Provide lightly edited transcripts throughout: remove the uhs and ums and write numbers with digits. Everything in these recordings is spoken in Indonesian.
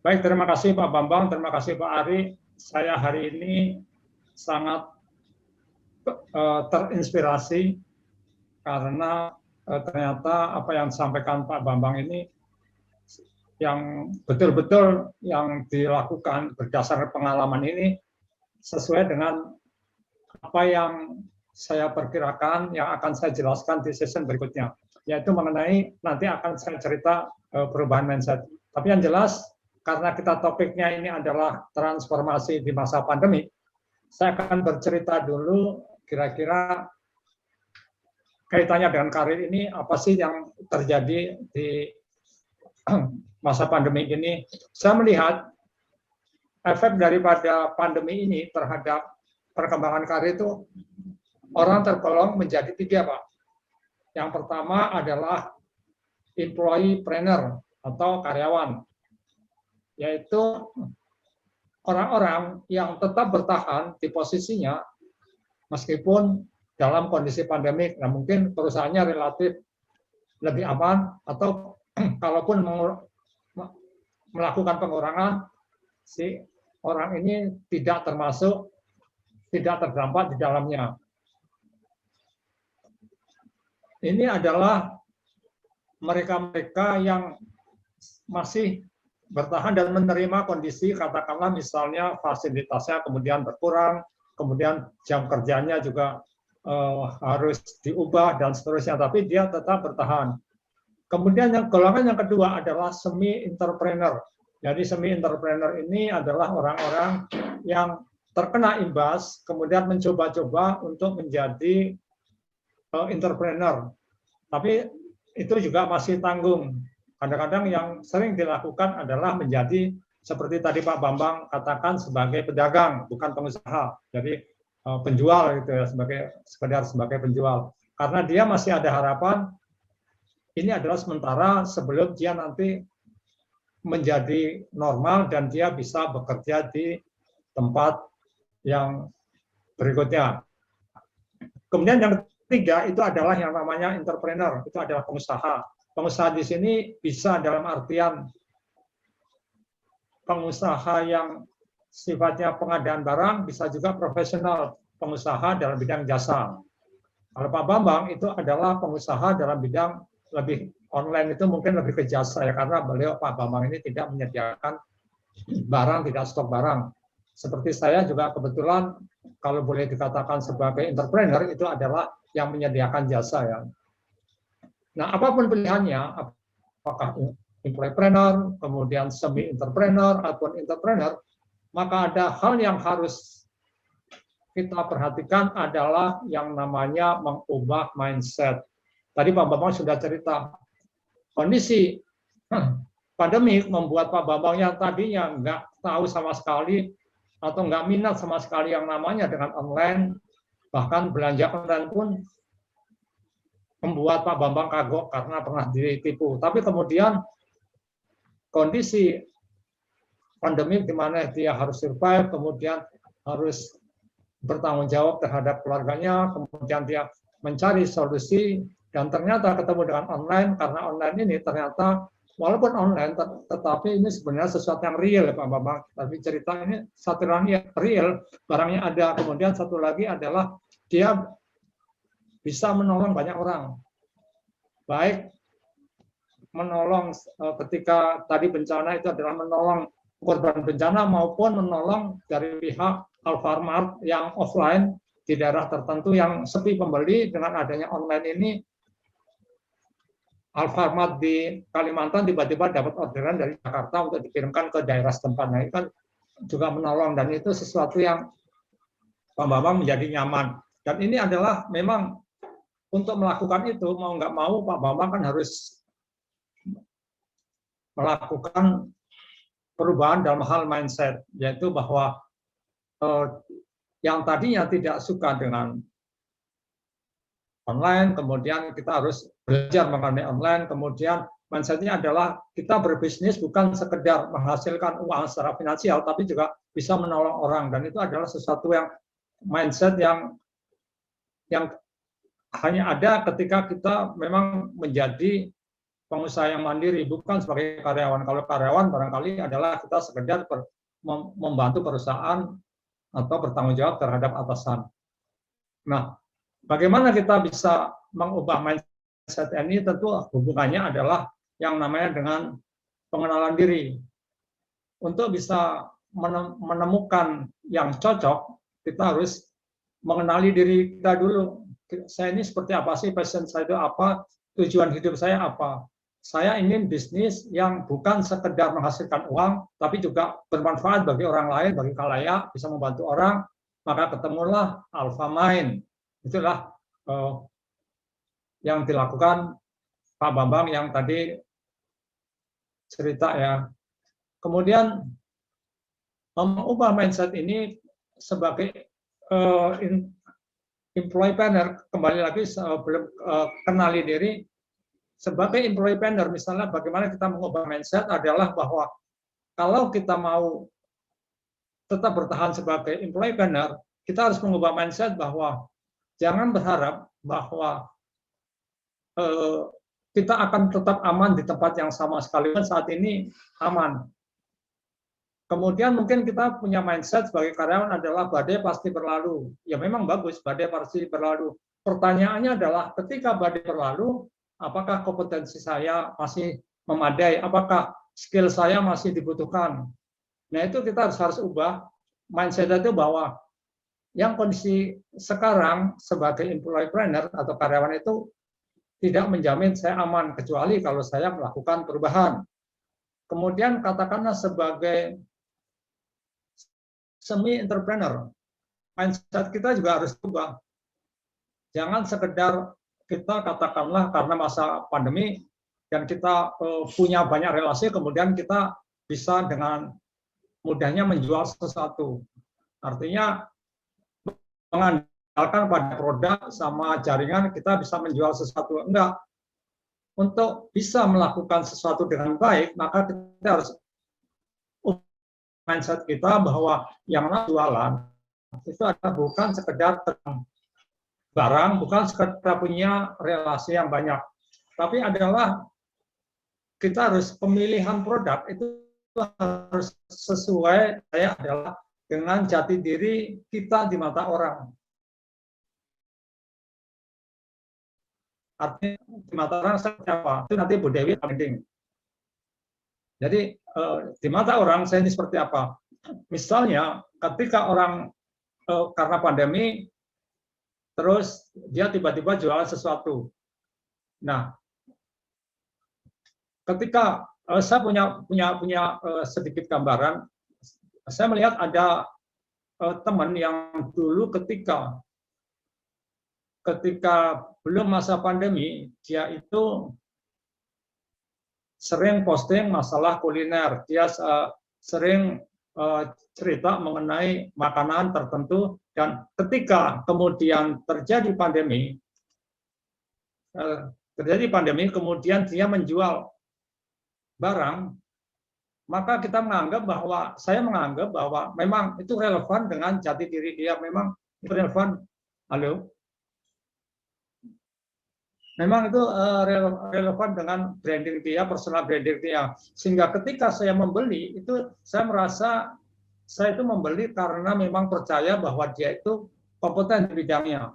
Baik, terima kasih Pak Bambang, terima kasih Pak Ari. Saya hari ini sangat terinspirasi karena ternyata apa yang disampaikan Pak Bambang ini yang betul-betul yang dilakukan berdasar pengalaman ini sesuai dengan apa yang saya perkirakan yang akan saya jelaskan di sesi berikutnya, yaitu mengenai nanti akan saya cerita perubahan mindset. Tapi yang jelas, karena kita topiknya ini adalah transformasi di masa pandemi, saya akan bercerita dulu kira-kira kaitannya dengan karir ini, apa sih yang terjadi di masa pandemi ini. Saya melihat efek daripada pandemi ini terhadap perkembangan karir itu orang tergolong menjadi tiga, Pak. Yang pertama adalah employee-preneur atau karyawan, yaitu orang-orang yang tetap bertahan di posisinya meskipun dalam kondisi pandemik. Nah, mungkin perusahaannya relatif lebih aman atau kalaupun melakukan pengurangan, si orang ini tidak terdampak di dalamnya. Ini adalah mereka-mereka yang masih bertahan dan menerima kondisi, katakanlah misalnya fasilitasnya kemudian berkurang, kemudian jam kerjanya juga harus diubah dan seterusnya, tapi dia tetap bertahan. Kemudian golongan yang kedua adalah semi-entrepreneur. Jadi semi-entrepreneur ini adalah orang-orang yang terkena imbas, kemudian mencoba-coba untuk menjadi entrepreneur. Tapi itu juga masih tanggung. Kadang-kadang yang sering dilakukan adalah menjadi seperti tadi Pak Bambang katakan sebagai pedagang, bukan pengusaha. Jadi penjual gitu ya, sekedar sebagai penjual. Karena dia masih ada harapan ini adalah sementara sebelum dia nanti menjadi normal dan dia bisa bekerja di tempat yang berikutnya. Kemudian yang ketiga itu adalah yang namanya entrepreneur, itu adalah pengusaha. Pengusaha di sini bisa dalam artian pengusaha yang sifatnya pengadaan barang, bisa juga profesional, pengusaha dalam bidang jasa. Kalau Pak Bambang itu adalah pengusaha dalam bidang lebih online, itu mungkin lebih ke jasa ya, karena beliau Pak Bambang ini tidak menyediakan barang, tidak stok barang. Seperti saya juga kebetulan kalau boleh dikatakan sebagai entrepreneur itu adalah yang menyediakan jasa ya. Nah, apapun pilihannya, apakah entrepreneur, kemudian semi-entrepreneur ataupun entrepreneur, maka ada hal yang harus kita perhatikan adalah yang namanya mengubah mindset. Tadi Pak Bambang sudah cerita, kondisi pandemi membuat Pak Bambang yang tadinya nggak tahu sama sekali atau nggak minat sama sekali yang namanya dengan online, bahkan belanja online pun membuat Pak Bambang kagok karena pernah ditipu. Tapi kemudian kondisi pandemi di mana dia harus survive, kemudian harus bertanggung jawab terhadap keluarganya, kemudian dia mencari solusi, dan ternyata ketemu dengan online, karena online ini ternyata walaupun online, tetapi ini sebenarnya sesuatu yang real, Pak Bambang. Tapi cerita ini satu yang real, barangnya ada. Kemudian satu lagi adalah dia bisa menolong banyak orang. Baik menolong ketika tadi bencana itu adalah menolong korban bencana maupun menolong dari pihak Alfamart yang offline di daerah tertentu yang sepi pembeli. Dengan adanya online ini, Alfamart di Kalimantan tiba-tiba dapat orderan dari Jakarta untuk dikirimkan ke daerah setempat. Nah, itu kan juga menolong, dan itu sesuatu yang Pak Bambang menjadi nyaman. Dan ini adalah memang untuk melakukan itu, mau nggak mau Pak Bambang kan harus melakukan perubahan dalam hal mindset, yaitu bahwa yang tadinya tidak suka dengan online, kemudian kita harus belajar mengenai online, kemudian mindset-nya adalah kita berbisnis bukan sekedar menghasilkan uang secara finansial, tapi juga bisa menolong orang, dan itu adalah sesuatu yang mindset yang hanya ada ketika kita memang menjadi pengusaha yang mandiri, bukan sebagai karyawan. Kalau karyawan barangkali adalah kita sekedar membantu perusahaan atau bertanggung jawab terhadap atasan. Nah, bagaimana kita bisa mengubah mindset ini? Tentu hubungannya adalah yang namanya dengan pengenalan diri. Untuk bisa menemukan yang cocok, kita harus mengenali diri kita dulu. Saya ini seperti apa sih, passion saya itu apa, tujuan hidup saya apa. Saya ingin bisnis yang bukan sekedar menghasilkan uang, tapi juga bermanfaat bagi orang lain, bagi khalayak, bisa membantu orang, maka ketemulah Alpha Mind. Itulah yang dilakukan Pak Bambang yang tadi cerita ya. Kemudian mengubah mindset ini sebagai employee planner, kembali lagi belum kenali diri sebagai employee planner. Misalnya bagaimana kita mengubah mindset adalah bahwa kalau kita mau tetap bertahan sebagai employee planner, kita harus mengubah mindset bahwa jangan berharap bahwa kita akan tetap aman di tempat yang sama, sekalipun saat ini aman. Kemudian mungkin kita punya mindset sebagai karyawan adalah badai pasti berlalu. Ya memang bagus, badai pasti berlalu. Pertanyaannya adalah ketika badai berlalu, apakah kompetensi saya masih memadai? Apakah skill saya masih dibutuhkan? Nah itu kita harus ubah mindset itu bahwa yang kondisi sekarang sebagai employee planner atau karyawan itu tidak menjamin saya aman, kecuali kalau saya melakukan perubahan. Kemudian katakanlah sebagai semi-entrepreneur, mindset kita juga harus berubah. Jangan sekedar kita katakanlah karena masa pandemi dan kita punya banyak relasi, kemudian kita bisa dengan mudahnya menjual sesuatu. Artinya mengandalkan pada produk sama jaringan kita bisa menjual sesuatu. Enggak. Untuk bisa melakukan sesuatu dengan baik, maka kita harus mindset kita bahwa yang jualan itu adalah bukan sekedar barang, bukan sekedar punya relasi yang banyak, tapi adalah kita harus pemilihan produk itu harus sesuai saya adalah dengan jati diri kita di mata orang. Artinya di mata orang seperti apa? Itu nanti Bu Dewi landing. Jadi di mata orang saya ini seperti apa? Misalnya ketika orang karena pandemi terus dia tiba-tiba jualan sesuatu. Nah, ketika saya punya sedikit gambaran, saya melihat ada teman yang dulu ketika belum masa pandemi, dia itu sering posting masalah kuliner, dia sering cerita mengenai makanan tertentu, dan ketika kemudian terjadi pandemi, kemudian dia menjual barang, maka kita saya menganggap bahwa memang itu relevan dengan jati diri dia, memang itu relevan. Halo? Memang itu relevan dengan branding dia, personal branding dia. Sehingga ketika saya membeli, itu saya merasa saya itu membeli karena memang percaya bahwa dia itu kompeten di bidangnya.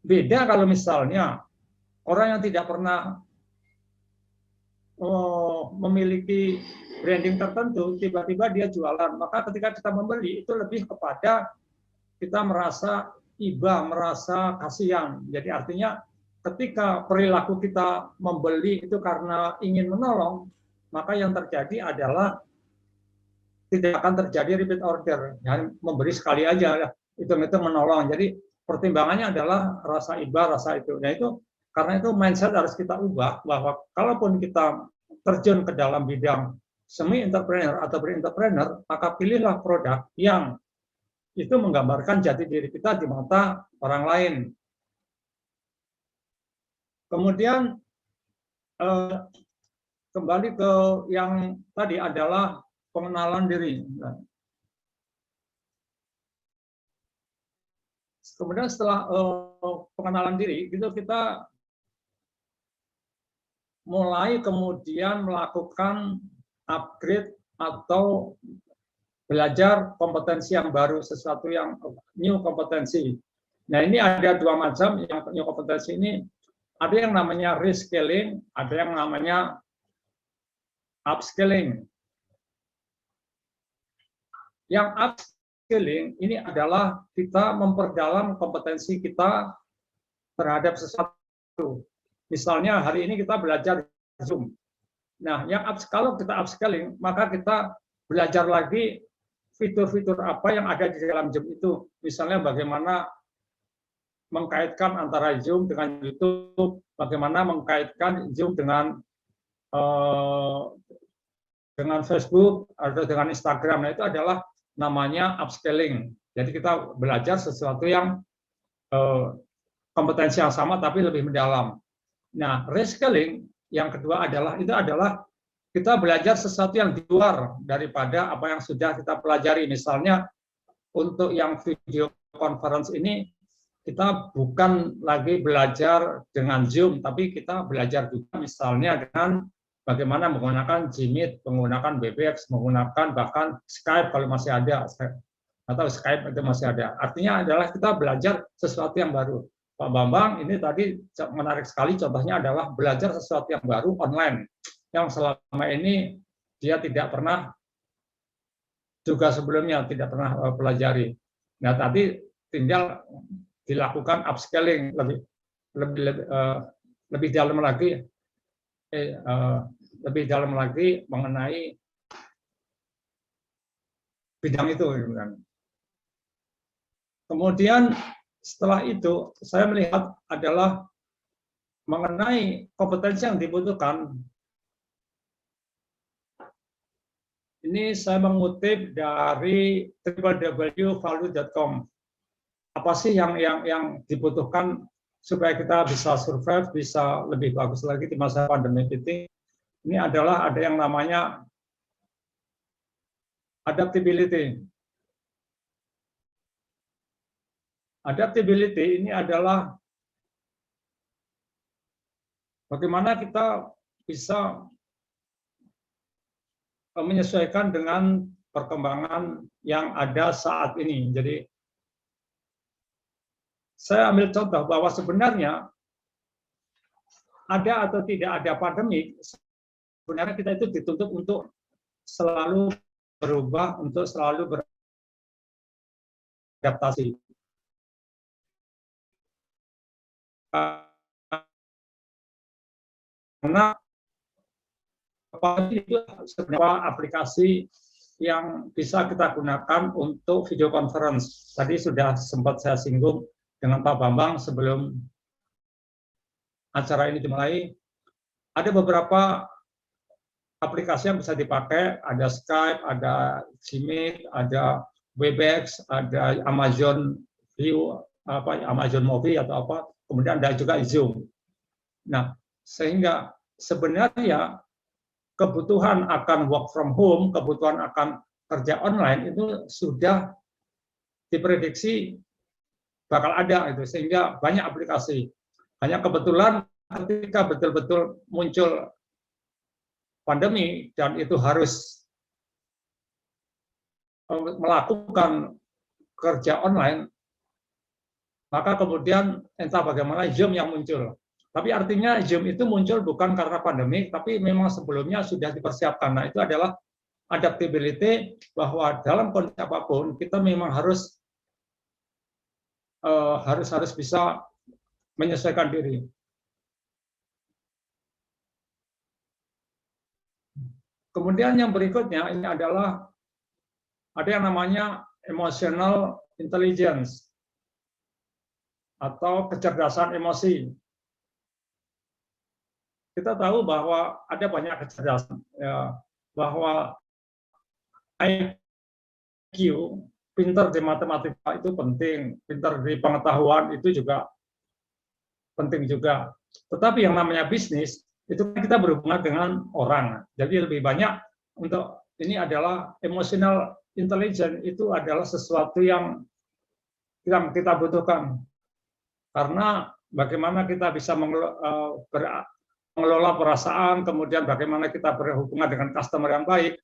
Beda kalau misalnya orang yang tidak pernah memiliki branding tertentu, tiba-tiba dia jualan. Maka ketika kita membeli, itu lebih kepada kita merasa iba, merasa kasihan. Jadi artinya ketika perilaku kita membeli itu karena ingin menolong, maka yang terjadi adalah tidak akan terjadi repeat order. Ya, memberi sekali aja, itu menolong. Jadi pertimbangannya adalah rasa iba, rasa itu. Nah itu karena itu mindset harus kita ubah bahwa kalaupun kita terjun ke dalam bidang semi entrepreneur atau ber-entrepreneur, maka pilihlah produk yang itu menggambarkan jati diri kita di mata orang lain. Kemudian kembali ke yang tadi adalah pengenalan diri. Kemudian setelah pengenalan diri, itu kita mulai kemudian melakukan upgrade atau belajar kompetensi yang baru, sesuatu yang new kompetensi. Nah, ini ada dua macam. Yang new kompetensi ini ada yang namanya reskilling, ada yang namanya upskilling. Yang upskilling ini adalah kita memperdalam kompetensi kita terhadap sesuatu. Misalnya hari ini kita belajar Zoom. Nah, kalau kita upskilling, maka kita belajar lagi fitur-fitur apa yang ada di dalam Zoom itu. Misalnya bagaimana mengkaitkan antara Zoom dengan YouTube, bagaimana mengkaitkan Zoom dengan Facebook atau dengan Instagram. Nah, itu adalah namanya upskilling. Jadi kita belajar sesuatu yang kompetensi yang sama tapi lebih mendalam. Nah, reskilling yang kedua adalah kita belajar sesuatu yang di luar daripada apa yang sudah kita pelajari. Misalnya untuk yang video conference ini kita bukan lagi belajar dengan Zoom, tapi kita belajar juga misalnya dengan bagaimana menggunakan Gmeet, menggunakan Webex, menggunakan bahkan Skype kalau masih ada, atau Skype itu masih ada. Artinya adalah kita belajar sesuatu yang baru. Pak Bambang ini tadi menarik sekali, contohnya adalah belajar sesuatu yang baru online, yang selama ini dia tidak pernah, juga sebelumnya tidak pernah pelajari. Nah, tadi tinggal dilakukan upscaling lebih dalam lagi mengenai bidang itu. Kemudian setelah itu saya melihat adalah mengenai kompetensi yang dibutuhkan. Ini saya mengutip dari www.value.com. Apa sih yang dibutuhkan supaya kita bisa survive, bisa lebih bagus lagi di masa pandemi ini? Ini adalah ada yang namanya adaptability. Adaptability ini adalah bagaimana kita bisa menyesuaikan dengan perkembangan yang ada saat ini. Jadi saya ambil contoh bahwa sebenarnya ada atau tidak ada pandemi, sebenarnya kita itu dituntut untuk selalu berubah, untuk selalu beradaptasi. Karena itu sebuah aplikasi yang bisa kita gunakan untuk video conference. Tadi sudah sempat saya singgung dengan Pak Bambang sebelum acara ini dimulai. Ada beberapa aplikasi yang bisa dipakai, ada Skype, ada Gmeet, ada Webex, ada Amazon View, Amazon Movie atau apa, kemudian ada juga Zoom. Nah, sehingga sebenarnya kebutuhan akan work from home, kebutuhan akan kerja online itu sudah diprediksi bakal ada itu, sehingga banyak aplikasi. Hanya kebetulan ketika betul-betul muncul pandemi dan itu harus melakukan kerja online, maka kemudian entah bagaimana Zoom yang muncul. Tapi artinya Zoom itu muncul bukan karena pandemi, tapi memang sebelumnya sudah dipersiapkan. Nah, itu adalah adaptability, bahwa dalam kondisi apapun kita memang harus bisa menyesuaikan diri. Kemudian yang berikutnya ini adalah ada yang namanya emotional intelligence atau kecerdasan emosi. Kita tahu bahwa ada banyak kecerdasan, ya, bahwa IQ pintar di matematika itu penting, pintar di pengetahuan itu juga penting juga. Tetapi yang namanya bisnis itu kita berhubungan dengan orang. Jadi lebih banyak untuk ini adalah emotional intelligence, itu adalah sesuatu yang kita butuhkan. Karena bagaimana kita bisa mengelola perasaan, kemudian bagaimana kita berhubungan dengan customer yang baik,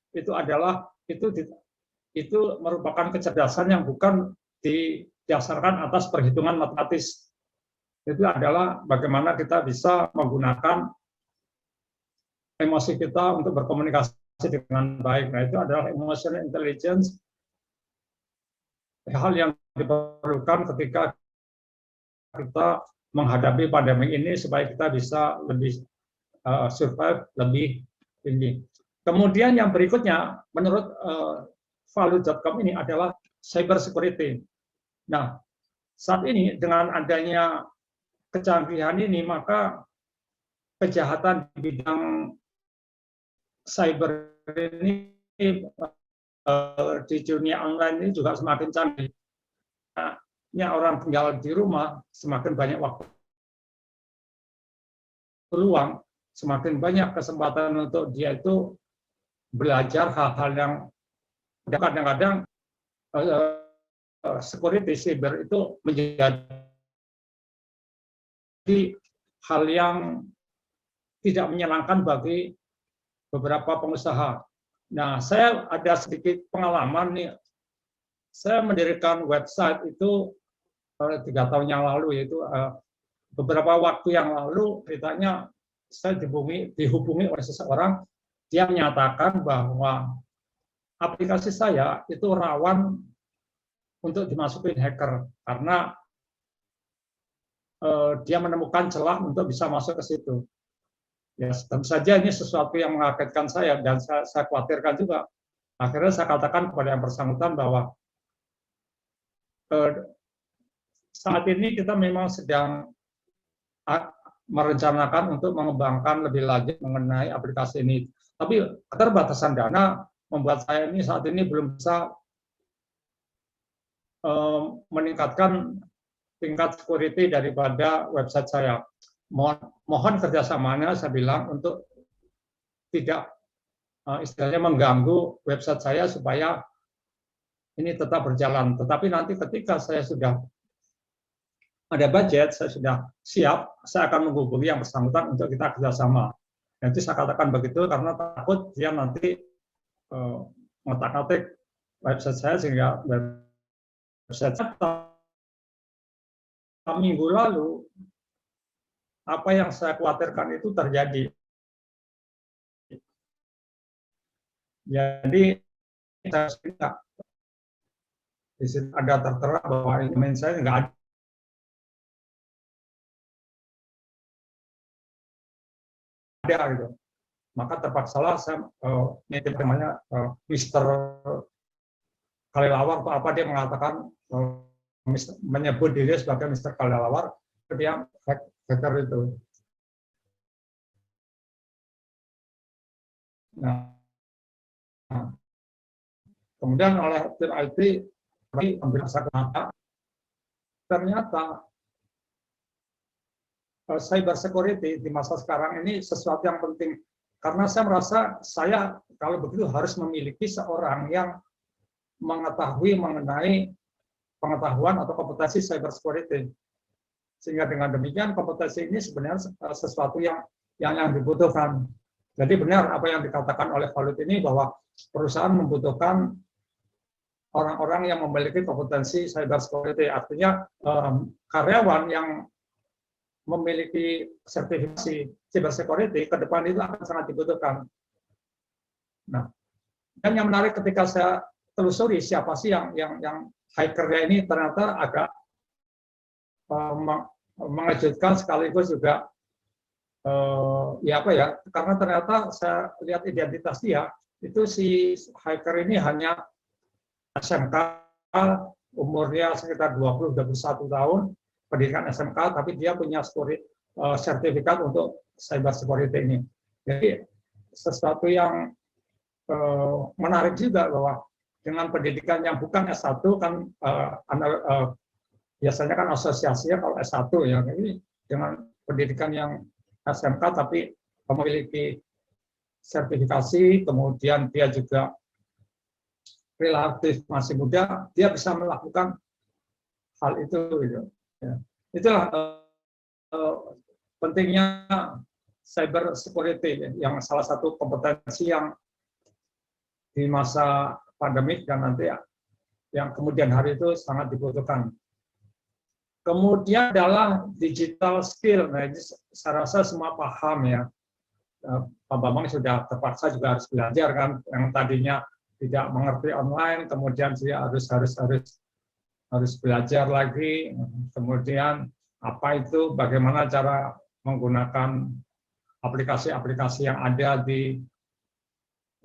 itu merupakan kecerdasan yang bukan didasarkan atas perhitungan matematis. Itu adalah bagaimana kita bisa menggunakan emosi kita untuk berkomunikasi dengan baik. Nah, itu adalah emotional intelligence, hal yang diperlukan ketika kita menghadapi pandemi ini supaya kita bisa lebih survive lebih tinggi. Kemudian yang berikutnya, menurut value.com ini adalah cyber security. Nah, saat ini dengan adanya kecanggihan ini, maka kejahatan di bidang cyber ini di dunia online ini juga semakin canggih. Nah, orang tinggal di rumah, semakin banyak waktu peluang, semakin banyak kesempatan untuk dia itu belajar hal-hal yang kadang-kadang security cyber itu menjadi hal yang tidak menyenangkan bagi beberapa pengusaha. Nah, saya ada sedikit pengalaman nih. Saya mendirikan website itu 3 tahun yang lalu, yaitu beberapa waktu yang lalu, ceritanya saya dihubungi oleh seseorang, dia menyatakan bahwa aplikasi saya itu rawan untuk dimasukin hacker karena dia menemukan celah untuk bisa masuk ke situ. Ya, tentu saja ini sesuatu yang mengagetkan saya dan saya khawatirkan juga. Akhirnya saya katakan kepada yang bersangkutan bahwa saat ini kita memang sedang merencanakan untuk mengembangkan lebih lanjut mengenai aplikasi ini. Tapi keterbatasan dana membuat saya ini saat ini belum bisa meningkatkan tingkat security daripada website saya. Mohon kerjasamanya, saya bilang, untuk tidak istilahnya mengganggu website saya supaya ini tetap berjalan. Tetapi nanti ketika saya sudah ada budget, saya sudah siap, saya akan menghubungi yang bersangkutan untuk kita kerjasama. Nanti saya katakan begitu karena takut dia nanti ngotak-ngatik website saya sehingga website saya minggu lalu apa yang saya khawatirkan itu terjadi. Jadi saya tidak di situ ada tertera bahwa email saya nggak ada gitu. Maka terpaksalah saya nitip namanya Mr. Kalilawar atau apa, dia mengatakan menyebut diri sebagai Mr. Kalilawar, dia hacker itu. Nah, kemudian oleh tim IT ambil kenapa ternyata cyber security di masa sekarang ini sesuatu yang penting, karena saya merasa saya kalau begitu harus memiliki seorang yang mengetahui mengenai pengetahuan atau kompetensi cyber security, sehingga dengan demikian kompetensi ini sebenarnya sesuatu yang dibutuhkan. Jadi benar apa yang dikatakan oleh Khalid ini bahwa perusahaan membutuhkan orang-orang yang memiliki kompetensi cyber security, artinya karyawan yang memiliki sertifikasi cyber security ke depan itu akan sangat dibutuhkan. Nah, dan yang menarik ketika saya telusuri siapa sih yang hackernya ini, ternyata agak mengejutkan sekaligus juga karena ternyata saya lihat identitas dia itu, si hacker ini hanya SMK, umurnya sekitar 20-21 tahun, pendidikan SMK, tapi dia punya sertifikat untuk cyber security ini. Jadi sesuatu yang menarik juga bahwa dengan pendidikan yang bukan S1 kan biasanya kan asosiasinya kalau S1 ya, ini dengan pendidikan yang SMK tapi memiliki sertifikasi, kemudian dia juga relatif masih muda, dia bisa melakukan hal itu. Gitu. Ya. Itulah pentingnya cyber security, yang salah satu kompetensi yang di masa pandemik dan nanti yang kemudian hari itu sangat dibutuhkan. Kemudian adalah digital skill. Nah, ini saya rasa semua paham ya. Pak Bambang sudah terpaksa juga harus belajar kan, yang tadinya tidak mengerti online, kemudian dia harus belajar lagi. Kemudian apa itu, bagaimana cara menggunakan aplikasi-aplikasi yang ada di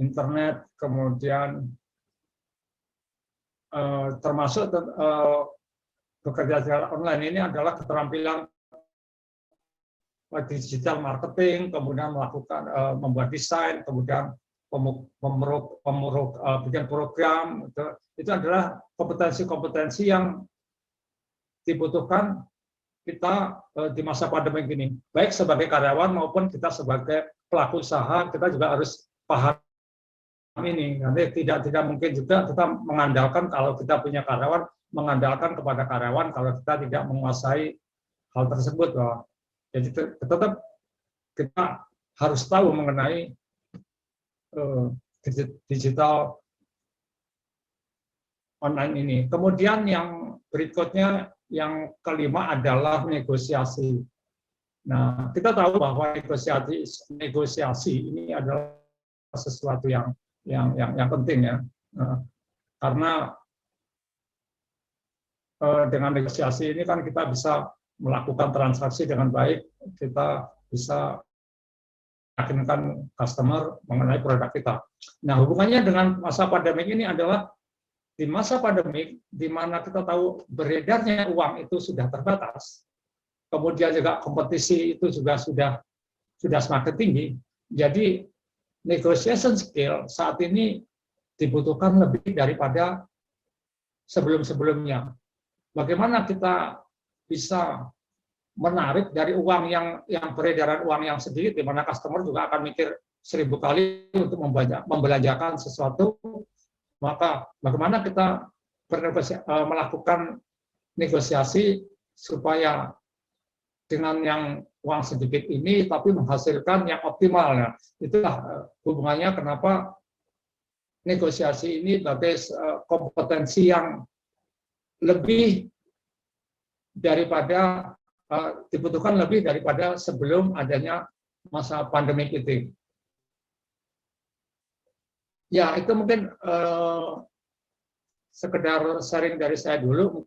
internet, kemudian termasuk bekerja secara online ini adalah keterampilan digital marketing, kemudian melakukan membuat desain, kemudian bikin program, itu adalah kompetensi-kompetensi yang dibutuhkan kita di masa pandemi ini, baik sebagai karyawan maupun kita sebagai pelaku usaha, kita juga harus paham ini. Nanti tidak mungkin juga kita mengandalkan, kalau kita punya karyawan, mengandalkan kepada karyawan kalau kita tidak menguasai hal tersebut. Jadi tetap kita harus tahu mengenai digital online ini. Kemudian yang berikutnya, yang kelima adalah negosiasi. Nah, kita tahu bahwa negosiasi ini adalah sesuatu yang penting ya, karena dengan negosiasi ini kan kita bisa melakukan transaksi dengan baik, kita bisa meyakinkan customer mengenai produk kita. Nah, hubungannya dengan masa pandemi ini adalah di masa pandemi di mana kita tahu beredarnya uang itu sudah terbatas, kemudian juga kompetisi itu juga sudah semakin tinggi. Jadi negotiation skill saat ini dibutuhkan lebih daripada sebelum-sebelumnya. Bagaimana kita bisa menarik dari uang yang peredaran uang yang sedikit, di mana customer juga akan mikir 1000 kali untuk membelanjakan sesuatu, maka bagaimana kita melakukan negosiasi supaya dengan yang uang sedikit ini tapi menghasilkan yang optimal. Nah, itulah hubungannya kenapa negosiasi ini sebagai kompetensi yang lebih daripada dibutuhkan lebih daripada sebelum adanya masa pandemi itu. Ya, itu mungkin sekedar sharing dari saya dulu.